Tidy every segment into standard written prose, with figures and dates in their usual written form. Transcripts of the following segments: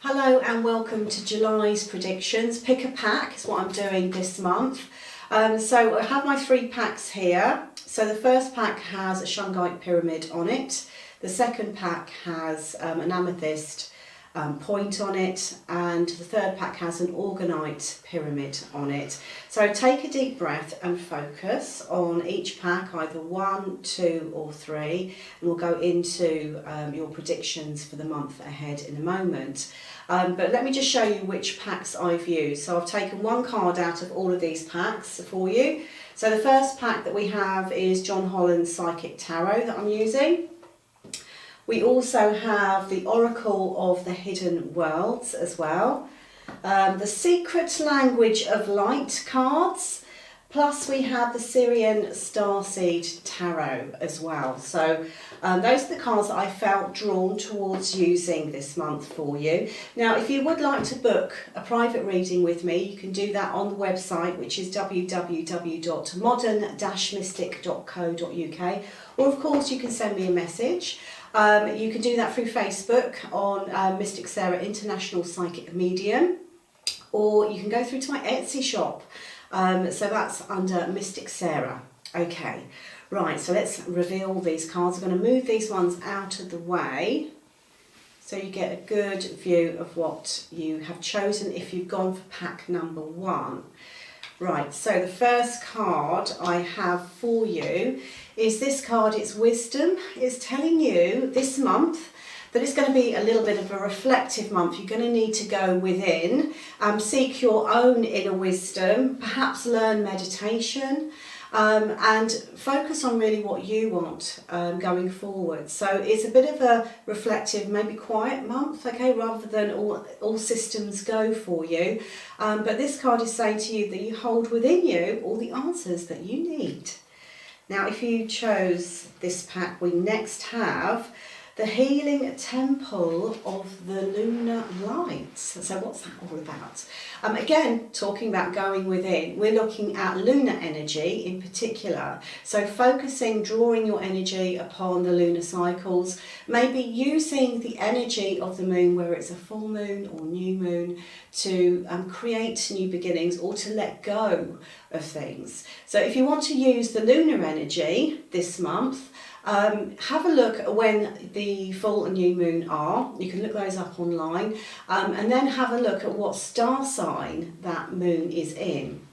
Hello and welcome to July's predictions. Pick a pack is what I'm doing this month. So I have my 3 packs here. So the first pack has a shungite pyramid on it. The second pack has an amethyst point on it, and the third pack has an orgonite pyramid on it. So take a deep breath and focus on each pack, either 1, 2 or 3, and we'll go into your predictions for the month ahead in a moment. But let me just show you which packs I've used. So I've taken 1 card out of all of these packs for you. So the first pack that we have is John Holland's Psychic Tarot that I'm using. We also have the Oracle of the Hidden Worlds as well. The Secret Language of Light cards. Plus we have the Syrian Starseed Tarot as well. So those are the cards that I felt drawn towards using this month for you. Now if you would like to book a private reading with me, you can do that on the website, which is www.modern-mystic.co.uk, or of course you can send me a message. You can do that through Facebook on Mystic Saira International Psychic Medium, or you can go through to my Etsy shop. So that's under Mystic Saira. Okay, right, so let's reveal these cards. I'm going to move these ones out of the way so you get a good view of what you have chosen if you've gone for pack number 1. Right, so the first card I have for you is this card. It's Wisdom. It's telling you this month that it's going to be a little bit of a reflective month. You're going to need to go within, seek your own inner wisdom, perhaps learn meditation, and focus on really what you want going forward. So it's a bit of a reflective, maybe quiet month, okay, rather than all systems go for you. But this card is saying to you that you hold within you all the answers that you need. Now, if you chose this pack, we next have the Healing Temple of the Lunar Light. So what's that all about? Again, talking about going within, we're looking at lunar energy in particular. So focusing, drawing your energy upon the lunar cycles, maybe using the energy of the moon, where it's a full moon or new moon, to create new beginnings or to let go of things. So if you want to use the lunar energy this month, have a look at when the full and new moon are. You can look those up online, and then have a look at what star sign that moon is in.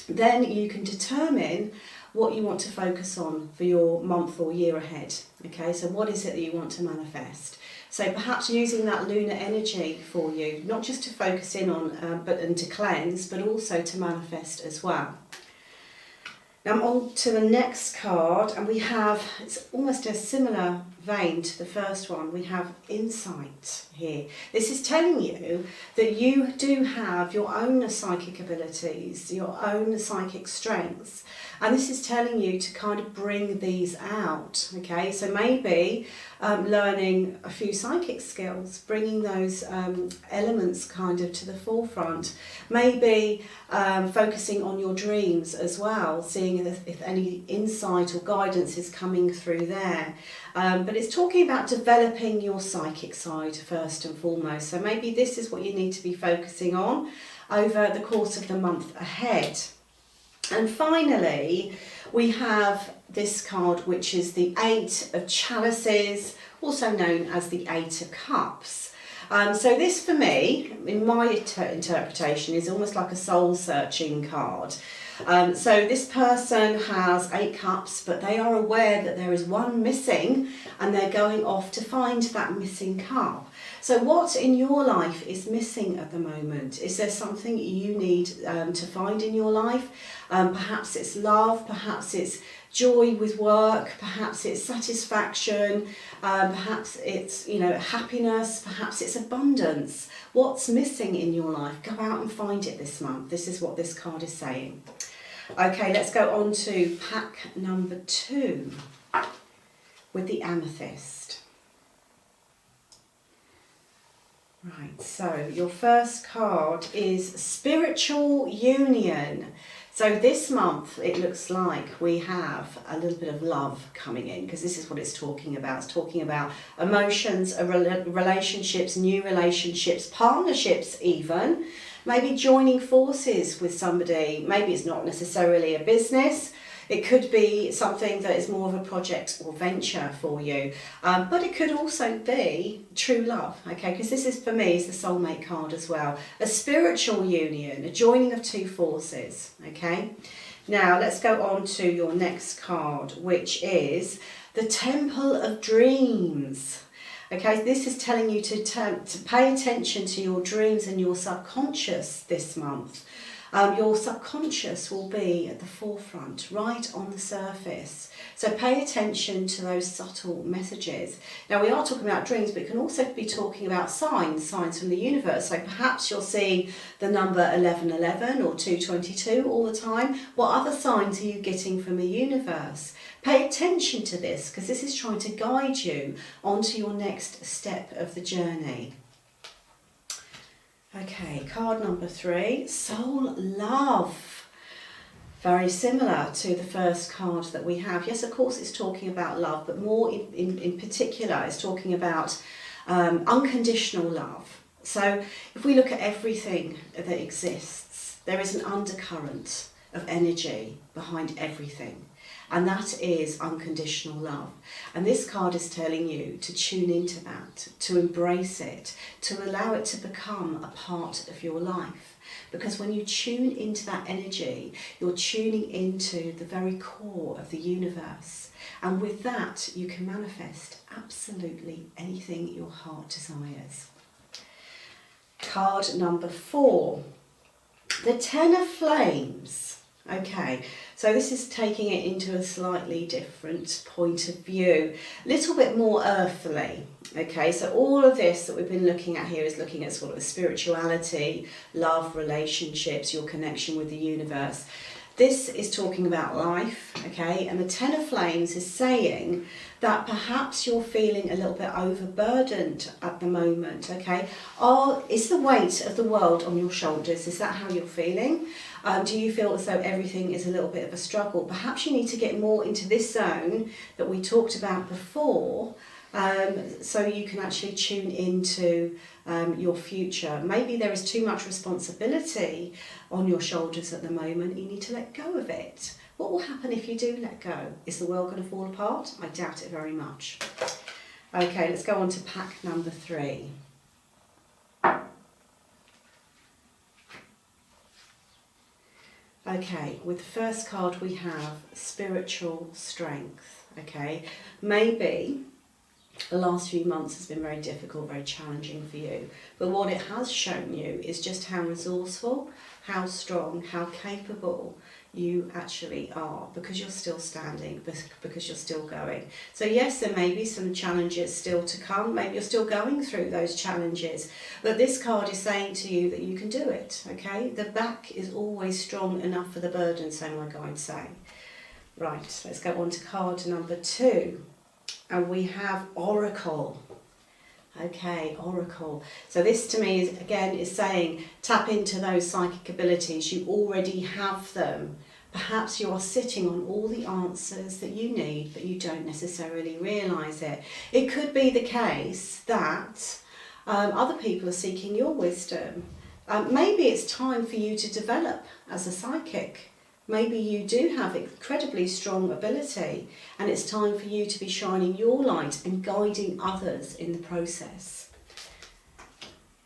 Then you can determine what you want to focus on for your month or year ahead. Okay, so what is it that you want to manifest? So perhaps using that lunar energy for you, not just to focus in on and to cleanse, but also to manifest as well. Now I'm on to the next card, and we have, it's almost a similar vein to the first one, we have Insight here. This is telling you that you do have your own psychic abilities, your own psychic strengths, and this is telling you to kind of bring these out, okay? So maybe learning a few psychic skills, bringing those elements kind of to the forefront, maybe focusing on your dreams as well, seeing if any insight or guidance is coming through there. But it's talking about developing your psychic side first and foremost. So maybe this is what you need to be focusing on over the course of the month ahead. And finally, we have this card, which is the 8 of Chalices, also known as the 8 of Cups. So this, for me, in my interpretation, is almost like a soul-searching card. So this person has 8 cups, but they are aware that there is one missing, and they're going off to find that missing cup. So what in your life is missing at the moment? Is there something you need to find in your life? Perhaps it's love, perhaps it's joy with work, perhaps it's satisfaction, perhaps it's, happiness, perhaps it's abundance. What's missing in your life? Go out and find it this month. This is what this card is saying. Okay, let's go on to pack number 2 with the Amethyst. Right, so your first card is Spiritual Union. So this month it looks like we have a little bit of love coming in, because this is what it's talking about. It's talking about emotions, relationships, new relationships, partnerships even. Maybe joining forces with somebody. Maybe it's not necessarily a business. It could be something that is more of a project or venture for you. But it could also be true love, okay? Because this is, for me, is the soulmate card as well. A spiritual union, a joining of two forces, okay? Now, let's go on to your next card, which is the Temple of Dreams. Okay, this is telling you to pay attention to your dreams and your subconscious this month. Your subconscious will be at the forefront, right on the surface. So pay attention to those subtle messages. Now, we are talking about dreams, but it can also be talking about signs from the universe. So perhaps you're seeing the number 1111 or 222 all the time. What other signs are you getting from the universe? Pay attention to this, because this is trying to guide you onto your next step of the journey. Okay, card number 3, Soul Love. Very similar to the first card that we have. Yes, of course it's talking about love, but more in particular it's talking about unconditional love. So if we look at everything that exists, there is an undercurrent of energy behind everything. And that is unconditional love. And this card is telling you to tune into that, to embrace it, to allow it to become a part of your life. Because when you tune into that energy, you're tuning into the very core of the universe. And with that, you can manifest absolutely anything your heart desires. Card number 4, the Ten of Flames. Okay, so this is taking it into a slightly different point of view, a little bit more earthly. Okay, so all of this that we've been looking at here is looking at sort of spirituality, love, relationships, your connection with the universe. This is talking about life, okay, and the Ten of Flames is saying that perhaps you're feeling a little bit overburdened at the moment, okay? Is the weight of the world on your shoulders? Is that how you're feeling? Do you feel as though everything is a little bit of a struggle? Perhaps you need to get more into this zone that we talked about before, so you can actually tune into your future. Maybe there is too much responsibility on your shoulders at the moment. You need to let go of it. What will happen if you do let go? Is the world going to fall apart? I doubt it very much. Okay, let's go on to pack number 3. Okay, with the first card we have spiritual strength. Okay, maybe the last few months has been very difficult, very challenging for you. But what it has shown you is just how resourceful, how strong, how capable you actually are, because you're still standing, because you're still going. So yes, there may be some challenges still to come. Maybe you're still going through those challenges. But this card is saying to you that you can do it, okay? The back is always strong enough for the burden, so my guides say. Right, let's go on to card number 2. And we have Oracle. Okay, Oracle. So this to me is, again, is saying tap into those psychic abilities. You already have them. Perhaps you are sitting on all the answers that you need, but you don't necessarily realise it. It could be the case that other people are seeking your wisdom. Maybe it's time for you to develop as a psychic. Maybe you do have incredibly strong ability, and it's time for you to be shining your light and guiding others in the process.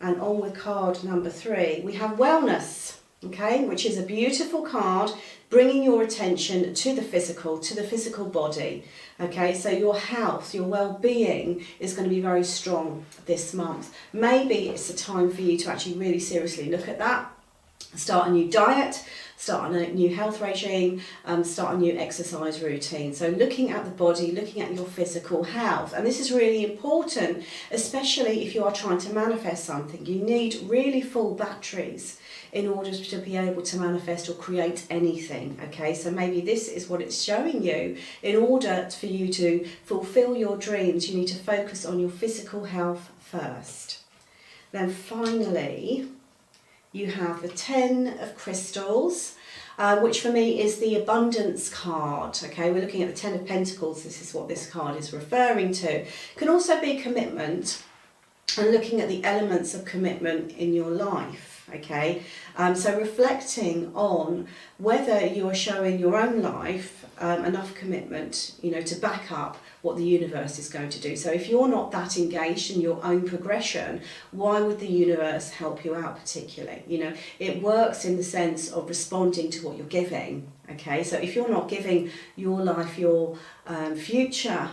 And on with card number 3, we have Wellness, okay, which is a beautiful card, bringing your attention to the physical body. Okay, so your health, your well-being is going to be very strong this month. Maybe it's a time for you to actually really seriously look at that, start a new diet, start a new health regime, start a new exercise routine. So looking at the body, looking at your physical health. And this is really important, especially if you are trying to manifest something. You need really full batteries in order to be able to manifest or create anything. Okay, so maybe this is what it's showing you. In order for you to fulfill your dreams, you need to focus on your physical health first. Then finally, you have the 10 of crystals. which for me is the abundance card. Okay, we're looking at the Ten of Pentacles. This is what this card is referring to. It can also be commitment, and looking at the elements of commitment in your life. Okay, so reflecting on whether you are showing your own life enough commitment, you know, to back up what the universe is going to do. So if you're not that engaged in your own progression, why would the universe help you out particularly? You know, it works in the sense of responding to what you're giving. Okay, so if you're not giving your life, your future,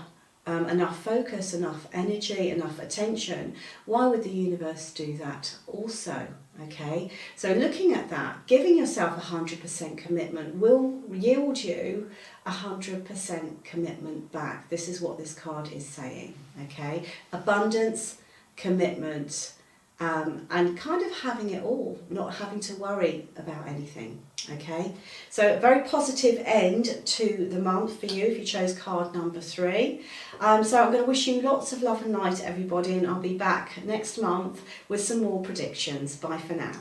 enough focus, enough energy, enough attention, why would the universe do that also? Okay, so looking at that, giving yourself 100% commitment will yield you 100% commitment back. This is what this card is saying. Okay, abundance, commitment, and kind of having it all, not having to worry about anything. Okay, so a very positive end to the month for you if you chose card number 3. So I'm going to wish you lots of love and light, everybody, and I'll be back next month with some more predictions. Bye for now.